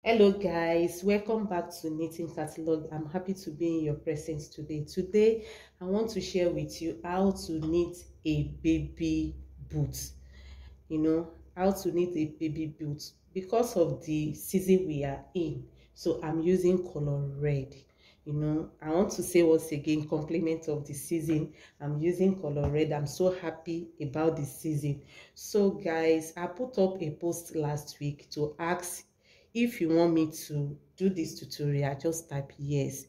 Hello guys, welcome back to Knitting Catalog. I'm happy to be in your presence today. Today, I want to share with you how to knit a baby boot. How to knit a baby boot because of the season we are in. So I'm using color red. I want to say once again, compliment of the season. I'm using color red. I'm so happy about the season. So guys, I put up a post last week to ask if you want me to do this tutorial. Just type yes.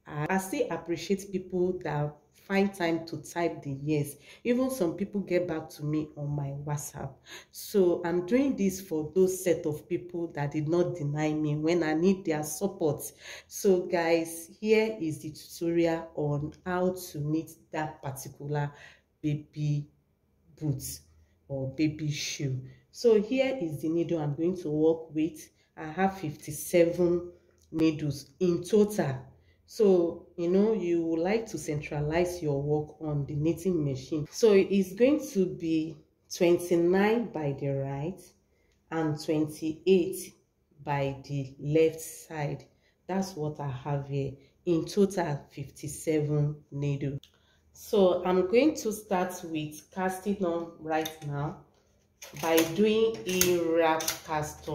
I still appreciate people that find time to type the yes. Even some people get back to me on my WhatsApp. So I'm doing this for those set of people that did not deny me when I need their support. So guys, here is the tutorial on how to knit that particular baby boots or baby shoe. So here is the needle I'm going to work with. I have 57 needles in total. So you would like to centralize your work on the knitting machine. So it's going to be 29 by the right and 28 by the left side. That's what I have here. In total 57 needles. So I'm going to start with casting on right now by doing a wrap cast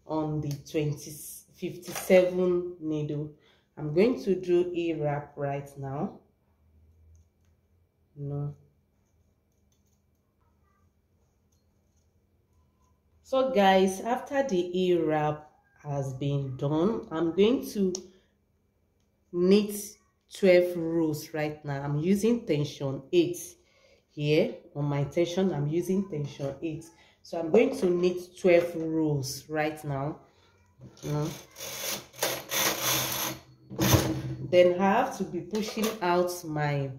on the 57 needle. I'm going to do a wrap right now. So guys, after the A wrap has been done, I'm going to knit 12 rows right now. I'm using tension 8 here on my tension. I'm using tension 8. So I'm going to knit 12 rows right now. Then I have to be pushing out my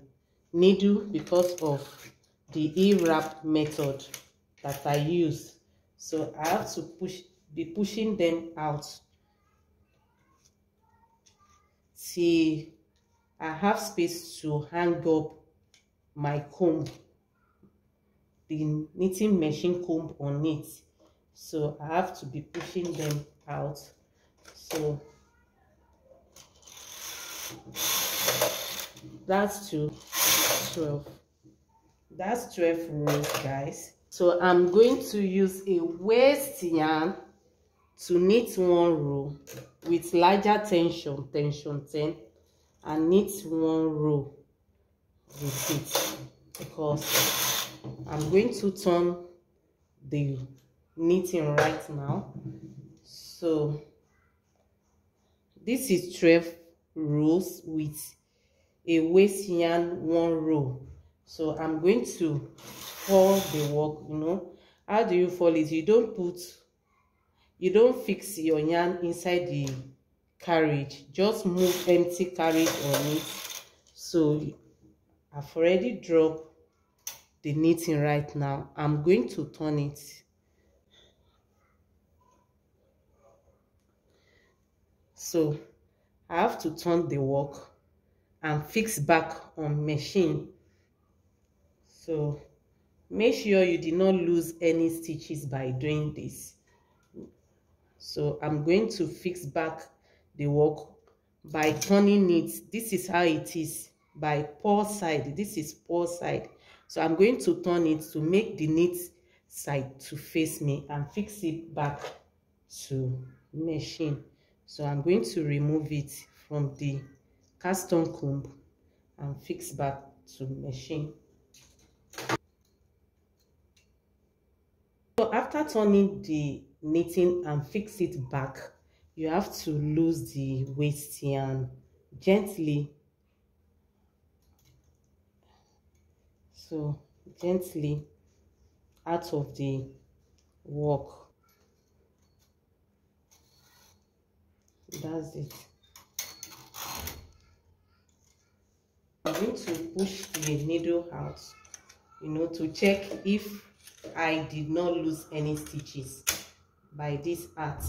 needle because of the E-wrap method that I use. So I have to be pushing them out till I have space to hang up my comb, the knitting machine comb on it. So I have to be pushing them out. So that's 12. That's 12 rows, guys. So I'm going to use a waist yarn to knit one row with larger tension 10, and knit one row with it because I'm going to turn the knitting right now. So this is 12 rows with a waist yarn one row. So I'm going to fold the work. How do you fold it? You don't fix your yarn inside the carriage, just move empty carriage on it. So I've already dropped the knitting right now. I'm going to turn it. So I have to turn the work and fix back on machine. So make sure you did not lose any stitches by doing this. So I'm going to fix back the work by turning it. This is how it is by paw side. This is paw side. So I'm going to turn it to make the knit side to face me and fix it back to machine. So I'm going to remove it from the cast on comb and fix back to machine. So after turning the knitting and fix it back, you have to loose the waist yarn gently. So gently out of the work. That's it. I'm going to push the needle out, to check if I did not lose any stitches by this art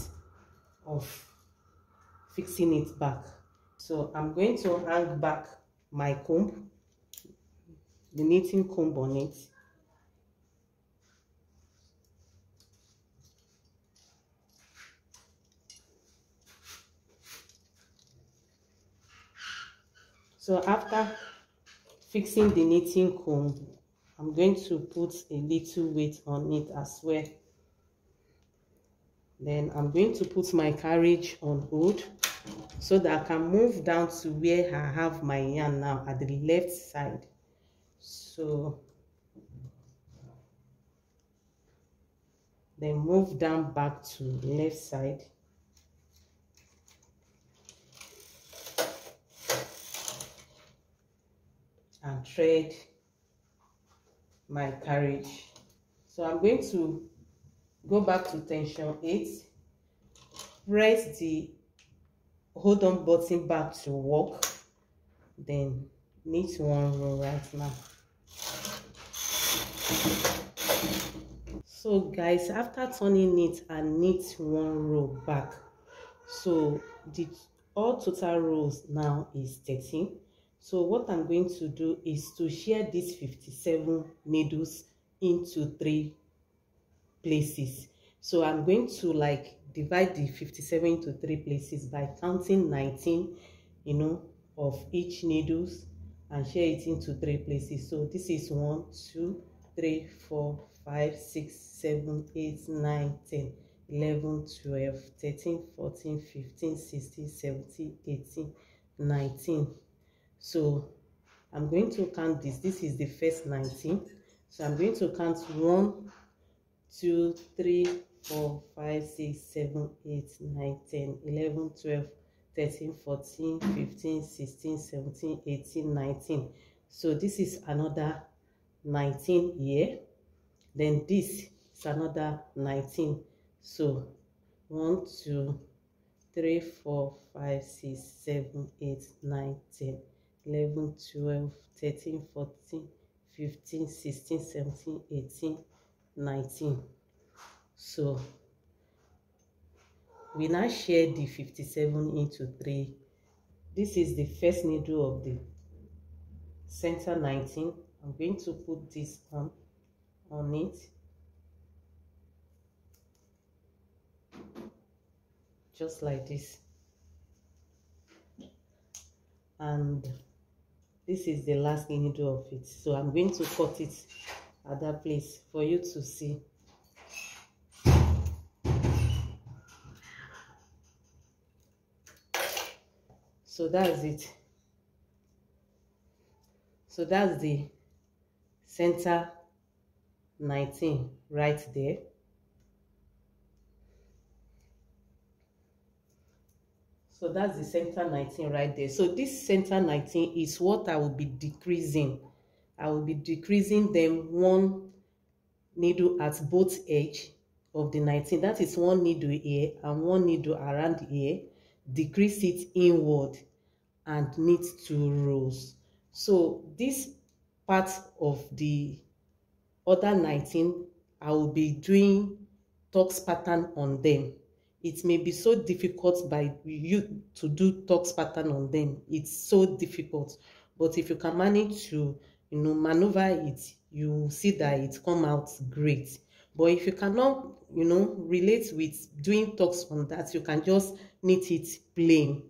of fixing it back. So I'm going to hang back my comb, the knitting comb on it. So after fixing the knitting comb, I'm going to put a little weight on it as well. Then I'm going to put my carriage on hold so that I can move down to where I have my yarn now at the left side. So then move down back to left side. And thread my carriage. So I'm going to go back to tension 8, press the hold on button back to work, then knit 1 row right now. So guys, after turning it and knit 1 row back, so the all total rows now is 13. So what I'm going to do is to share these 57 needles into 3 places. So I'm going to like divide the 57 into 3 places by counting 19, of each needles, and share it into 3 places. So this is 1, 2, 3, 4, 5, 6, 7, 8, 9, 10, 11, 12, 13, 14, 15, 16, 17, 18, 19. So I'm going to count this. This is the first 19. So I'm going to count 1, 2, 3, 4, 5, 6, 7, 8, 9, 10, 11, 12, 13, 14, 15, 16, 17, 18, 19. So this is another 19 here. Then this is another 19. So 1, 2, 3, 4, 5, 6, 7, 8, 9, 10, 11, 12, 13, 14, 15, 16, 17, 18, 19. So we now share the 57 into 3. This is the first needle of the center 19. I'm going to put this on it, just like this, and this is the last needle of it. So I'm going to cut it at that place for you to see. So that's it. So that's the center 19 right there. So that's the center 19 right there. So this center 19 is what I will be decreasing. I will be decreasing them 1 needle at both edge of the 19. That is 1 needle here and 1 needle around here. Decrease it inward and knit 2 rows. So this part of the other 19, I will be doing tucks pattern on them. It may be so difficult by you to do tucks pattern on them. It's so difficult, but if you can manage to maneuver it, you will see that it come out great. But if you cannot relate with doing tucks on that, you can just knit it plain,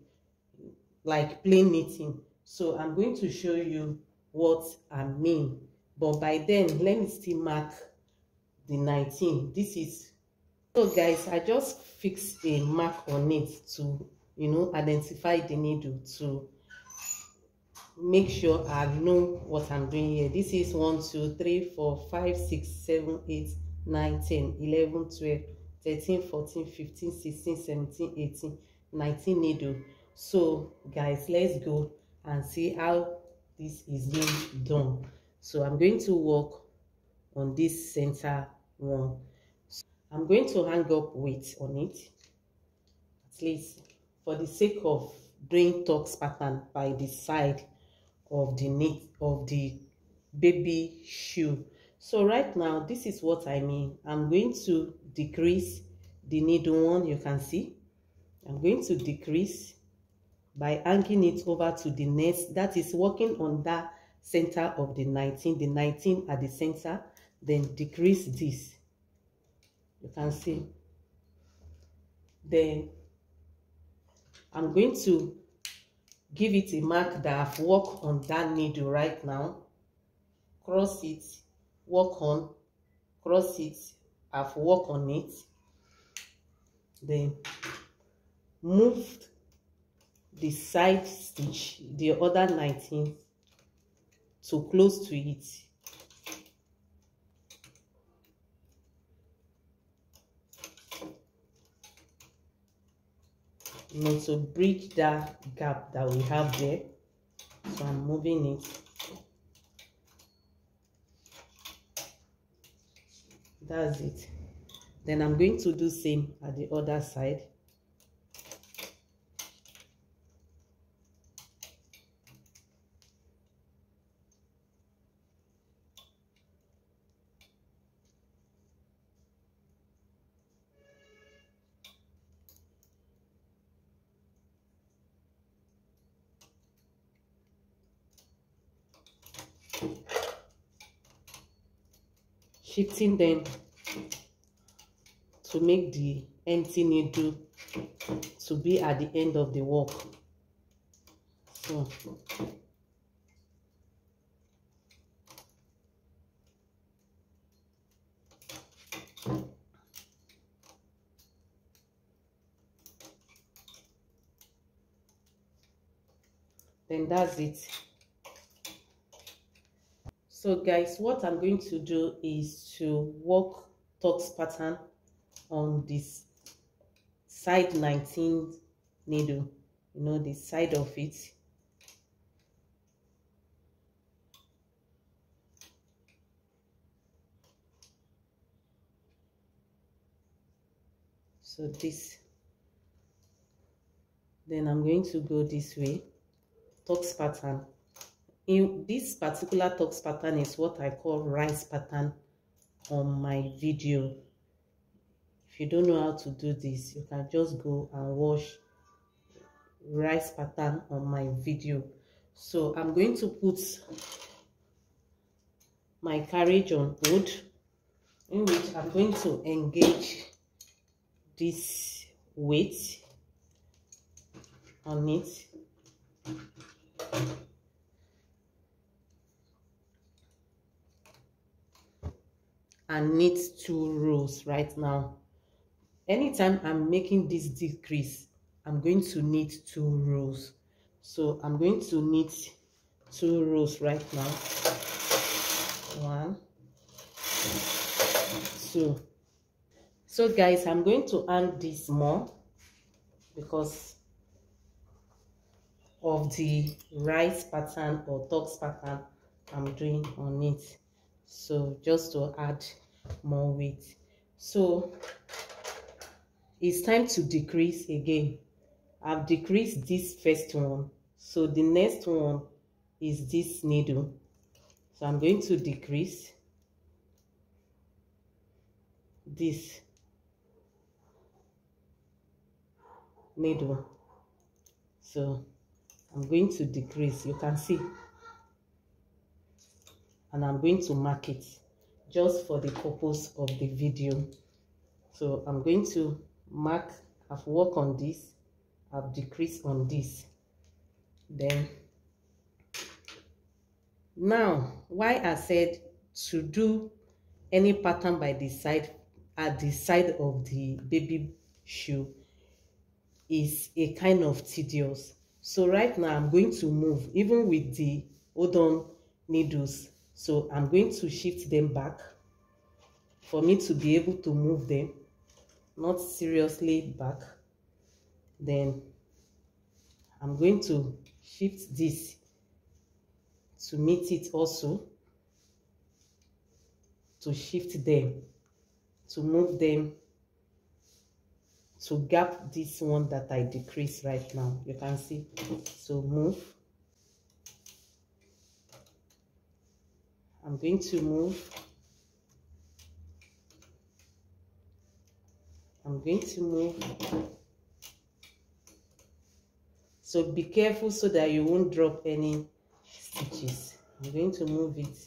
like plain knitting. So I'm going to show you what I mean, but by then let me still mark the 19. This is, so guys, I just fixed a mark on it to identify the needle, to make sure I know what I'm doing here. This is 1, 2, 3, 4, 5, 6, 7, 8, 9, 10, 11, 12, 13, 14, 15, 16, 17, 18, 19 needle. So guys, let's go and see how this is being done. So I'm going to work on this center one. I'm going to hang up weight on it, at least for the sake of doing tucks pattern by the side of the knit of the baby shoe. So right now, this is what I mean. I'm going to decrease the needle one. You can see I'm going to decrease by hanging it over to the next, that is working on that center of the 19 at the center, then decrease this. You can see. Then I'm going to give it a mark that I've worked on that needle right now. Cross it, work on, cross it, I've worked on it. Then move the side stitch, the other 19, to close to it. You know, to bridge that gap that we have there. So I'm moving it. That's it. Then I'm going to do same at the other side. Shifting them to make the empty needle to be at the end of the work. So then that's it. So guys, what I'm going to do is to work tucks pattern on this side 19 needle, you know, the side of it. So this, then I'm going to go this way, tucks pattern. In this particular tucks pattern is what I call rice pattern on my video. If you don't know how to do this, you can just go and watch rice pattern on my video. So I'm going to put my carriage on hold, in which I'm going to engage this weight on it. And knit 2 rows right now. Anytime I'm making this decrease, I'm going to knit 2 rows. So I'm going to knit 2 rows right now. 1, 2. So guys, I'm going to hang this more because of the rice pattern or tucks pattern I'm doing on it. So just to add more weight. So it's time to decrease again. I've decreased this first one, so the next one is this needle. So I'm going to decrease this needle. So I'm going to decrease, you can see, and I'm going to mark it just for the purpose of the video. So I'm going to mark, I've worked on this, I've decreased on this. Then now, why I said to do any pattern by the side, at the side of the baby shoe, is a kind of tedious. So right now I'm going to move even with the hold on needles. So I'm going to shift them back for me to be able to move them, not seriously back. Then I'm going to shift this to meet it also, to shift them, to move them, to gap this one that I decrease right now. You can see. So move. I'm going to move. I'm going to move. So be careful so that you won't drop any stitches. I'm going to move it.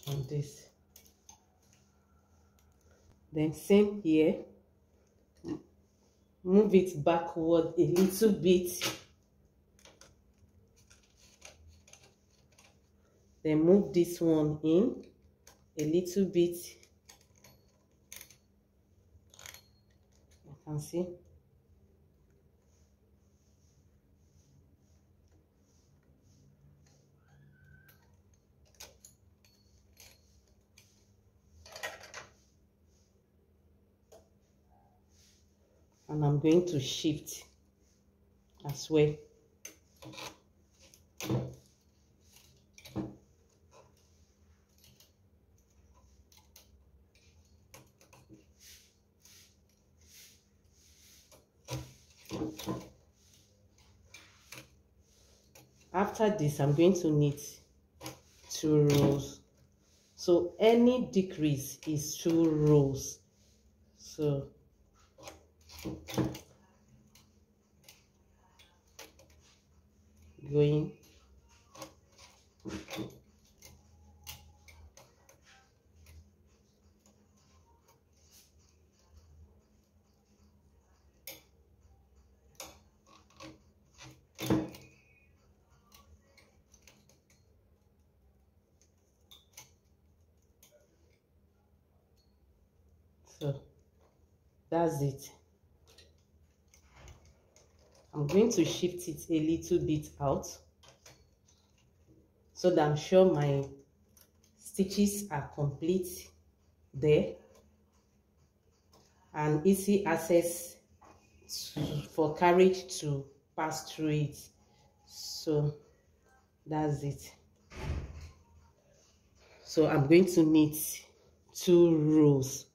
on this. Then same here, move it backward a little bit, then move this one in a little bit. You can see. And I'm going to shift as well. After this, I'm going to knit 2 rows. So any decrease is 2 rows. So going so that's it. I'm going to shift it a little bit out so that I'm sure my stitches are complete there and easy access for carriage to pass through it. So that's it. So I'm going to knit 2 rows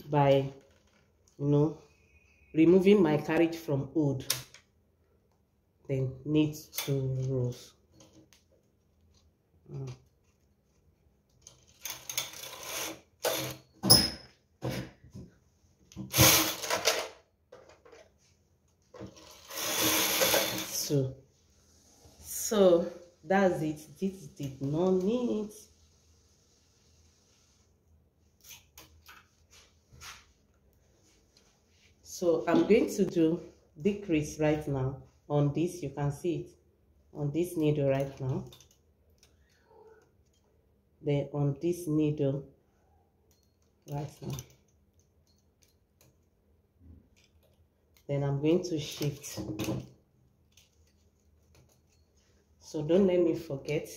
by removing my carriage from old, then knit 2 rows. So that's it. This did not need. So I'm going to do decrease right now on this. You can see it on this needle right now. Then on this needle right now. Then I'm going to shift. So don't let me forget.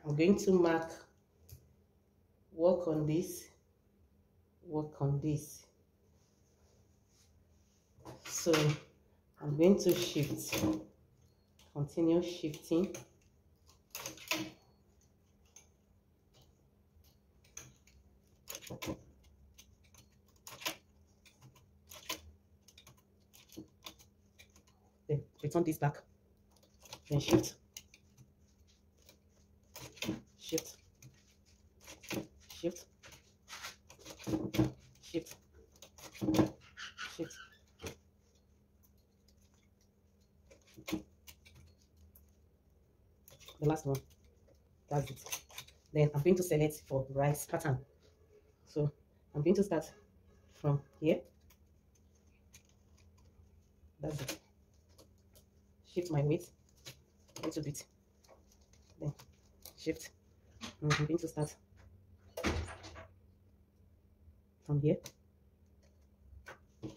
I'm going to mark, work on this, work on this. So I'm going to shift, continue shifting. Then return this back. Then shift, shift, shift, shift, shift. The last one, that's it. Then I'm going to select for right pattern. So I'm going to start from here. That's it. Shift my weight a little bit. Then shift. And I'm going to start from here. I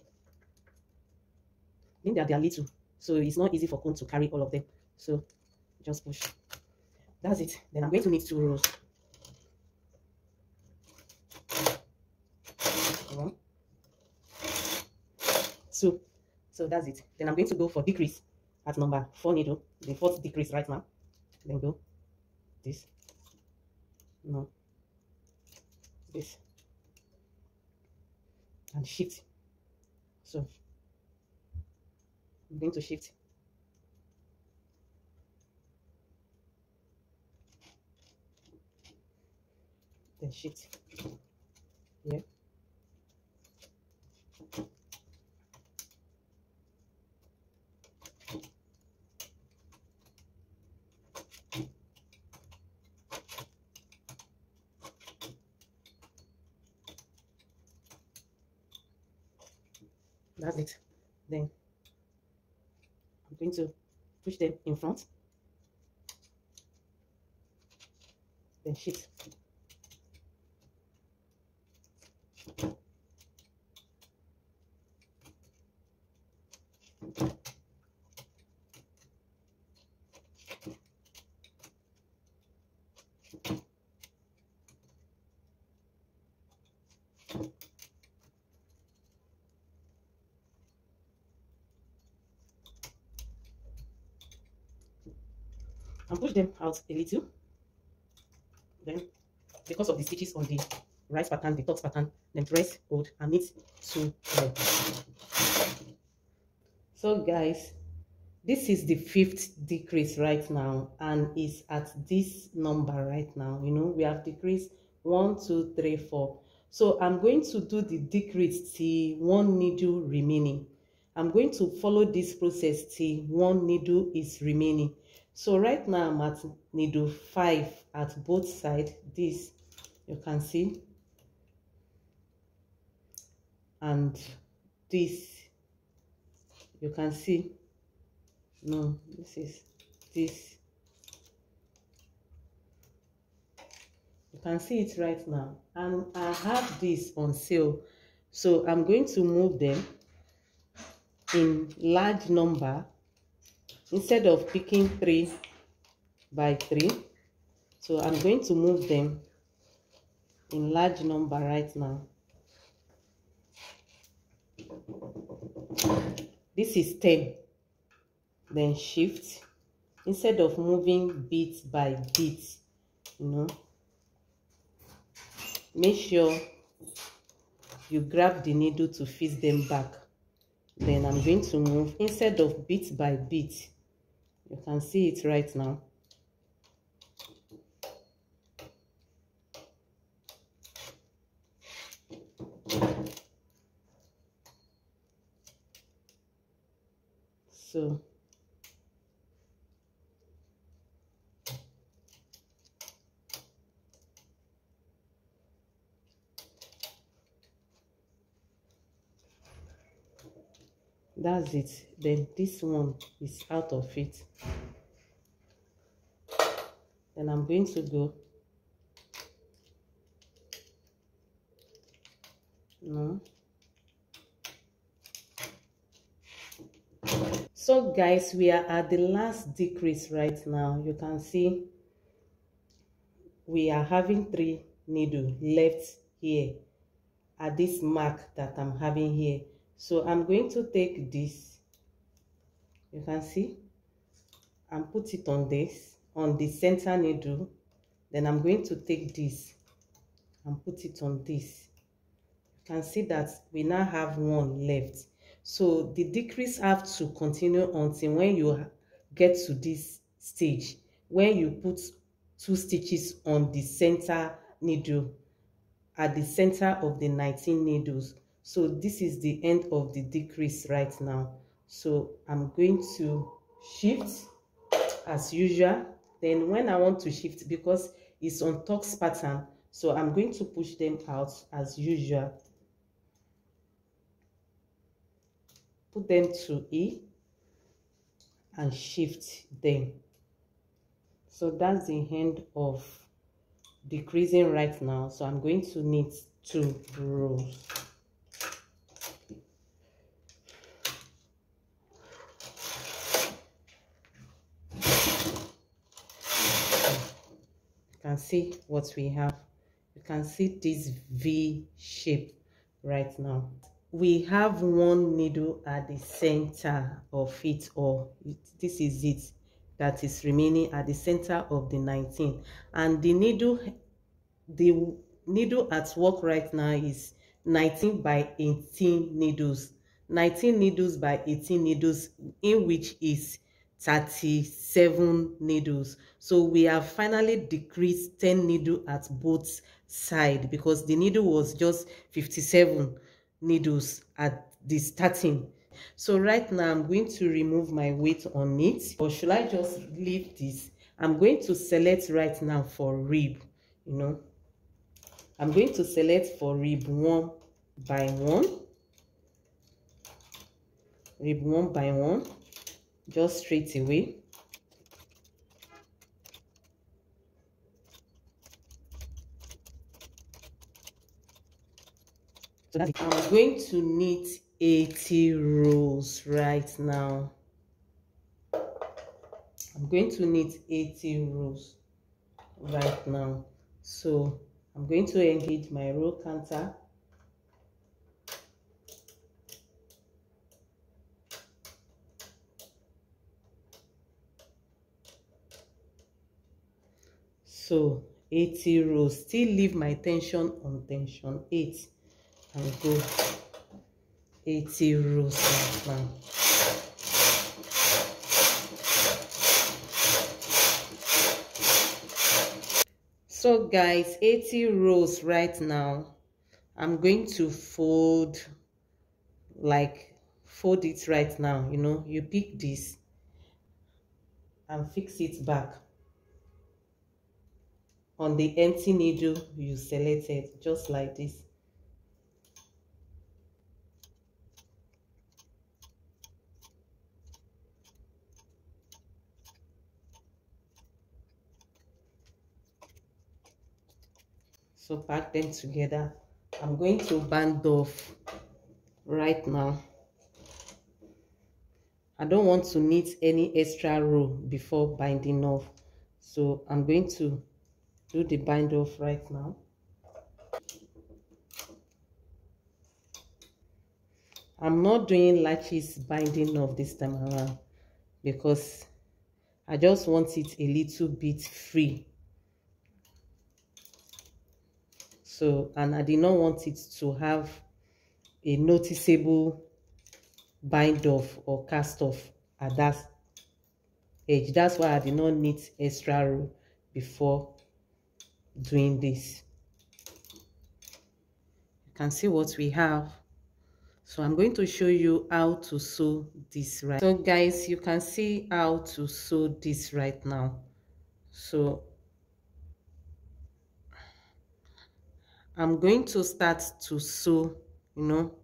think that they are little, so it's not easy for cone to carry all of them. So just push. That's it. Then I'm going to knit 2 rows. 1, 2. So that's it. Then I'm going to go for decrease at number 4 needle, the 4th decrease right now. Then go this, no, this, and shift. So I'm going to shift. Then shift here. That's it. Then I'm going to push them in front, then shift. And push them out a little. Then, because of the stitches on the right pattern, the top pattern, then press, hold, and knit to them. So guys, this is the 5th decrease right now, and is at this number right now. You know, we have decreased 1, 2, 3, 4. So I'm going to do the decrease till 1 needle remaining. I'm going to follow this process till 1 needle is remaining. So right now I'm at needle 5 at both sides. This you can see, and this you can see. No, this is this. You can see it right now, and I have this on sale, so I'm going to move them in large number instead of picking 3 by 3. So I'm going to move them in large number right now. This is 10. Then shift instead of moving bit by bit. You know, make sure you grab the needle to fit them back. Then I'm going to move instead of bit by bit. You can see it right now. So that's it. Then this one is out of it. Then I'm going to go. No. So guys, we are at the last decrease right now. You can see we are having 3 needles left here at this mark that I'm having here. So I'm going to take this, you can see, and put it on this, on the center needle. Then I'm going to take this and put it on this. You can see that we now have 1 left. So the decrease have to continue until when you get to this stage, when you put 2 stitches on the center needle at the center of the 19 needles. So this is the end of the decrease right now. So I'm going to shift as usual. Then when I want to shift, because it's on tucks pattern, so I'm going to push them out as usual. Put them to E and shift them. So that's the end of decreasing right now. So I'm going to knit 2 rows. You can see what we have. You can see this V shape right now. We have 1 needle at the center of it, or this is it that is remaining at the center of the 19, and the needle at work right now is 19 by 18 needles, 19 needles by 18 needles, in which is 37 needles. So we have finally decreased 10 needle at both sides, because the needle was just 57 needles at the starting. So right now I'm going to remove my weight on it, or should I just leave this? I'm going to select right now for rib. You know, I'm going to select for rib 1 by 1. rib one by one, just straight away. So that's it. I'm going to knit 80 rows right now. I'm going to knit 80 rows right now. So I'm going to engage my row counter. So 80 rows, still leave my tension on tension 8 and go 80 rows right now. So guys, 80 rows right now. I'm going to fold, like fold it right now. You know, you pick this and fix it back on the empty needle you selected, just like this. So pack them together. I'm going to band off right now. I don't want to knit any extra row before binding off, so I'm going to do the bind off right now. I'm not doing latches binding off this time around because I just want it a little bit free. So, and I did not want it to have a noticeable bind off or cast off at that edge. That's why I did not knit extra row before doing this. You can see what we have. So I'm going to show you how to sew this right. So guys, you can see how to sew this right now. So I'm going to start to sew, you know,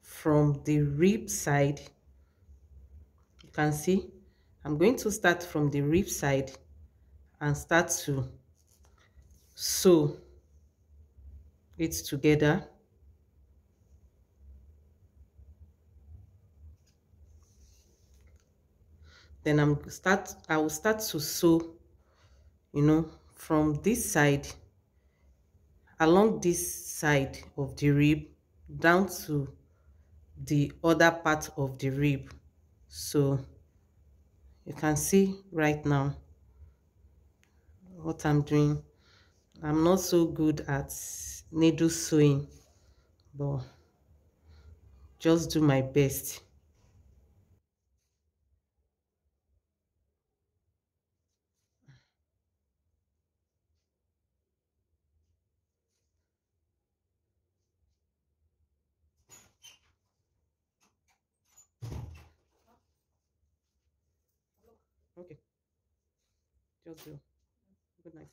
from the rib side. You can see I'm going to start from the rib side and start to sew it together. Then I will start to sew, you know, from this side, along this side of the rib down to the other part of the rib. So you can see right now what I'm doing. I'm not so good at needle sewing, but just do my best. Okay, just do. Good night.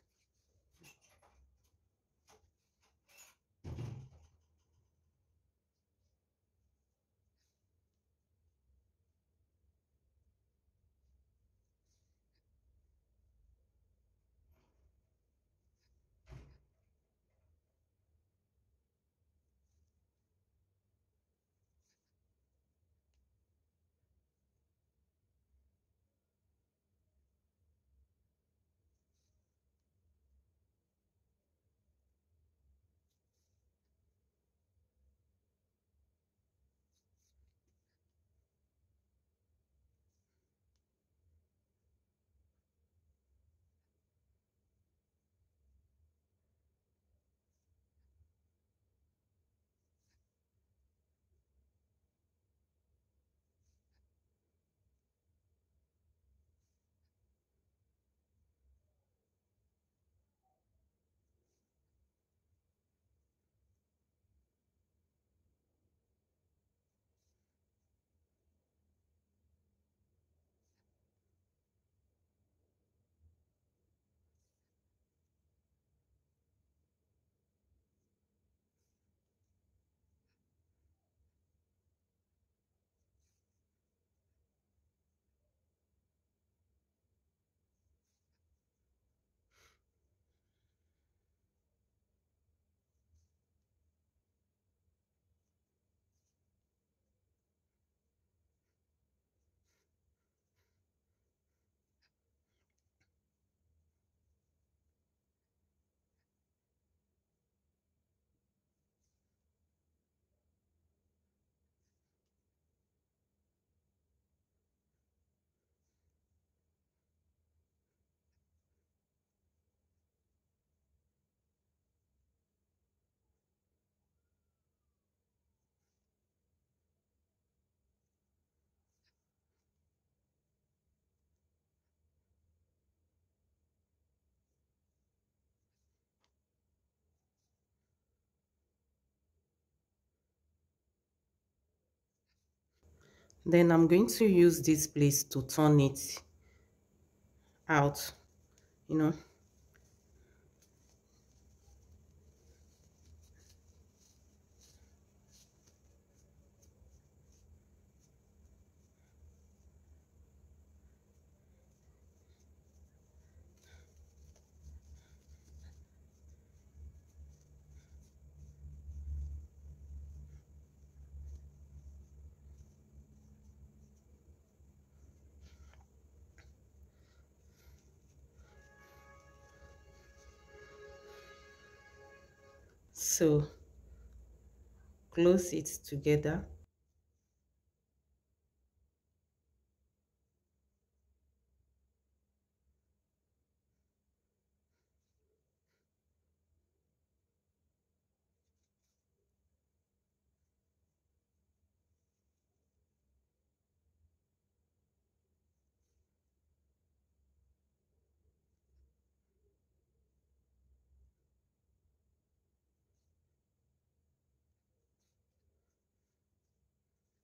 Then I'm going to use this place to turn it out, you know. So close it together.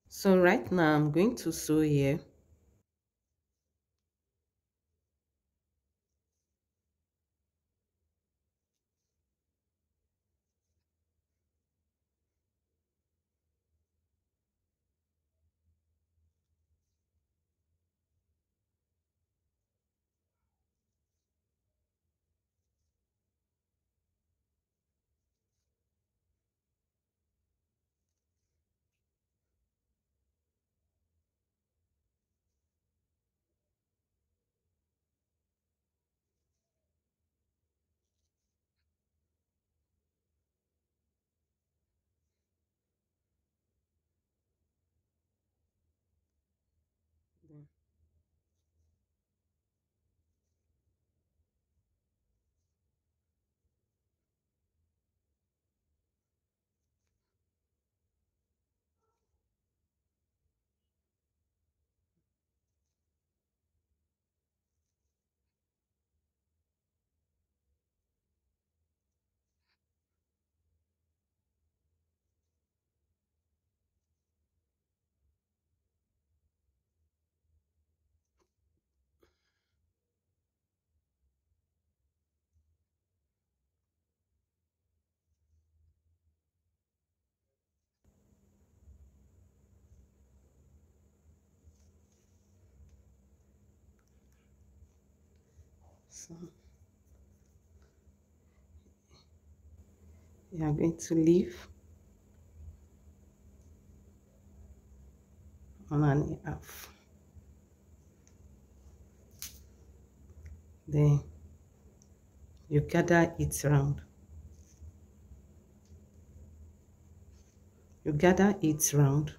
So right now I'm going to sew here. Then so we are going to leave 1.5. Then you gather it round. You gather it round.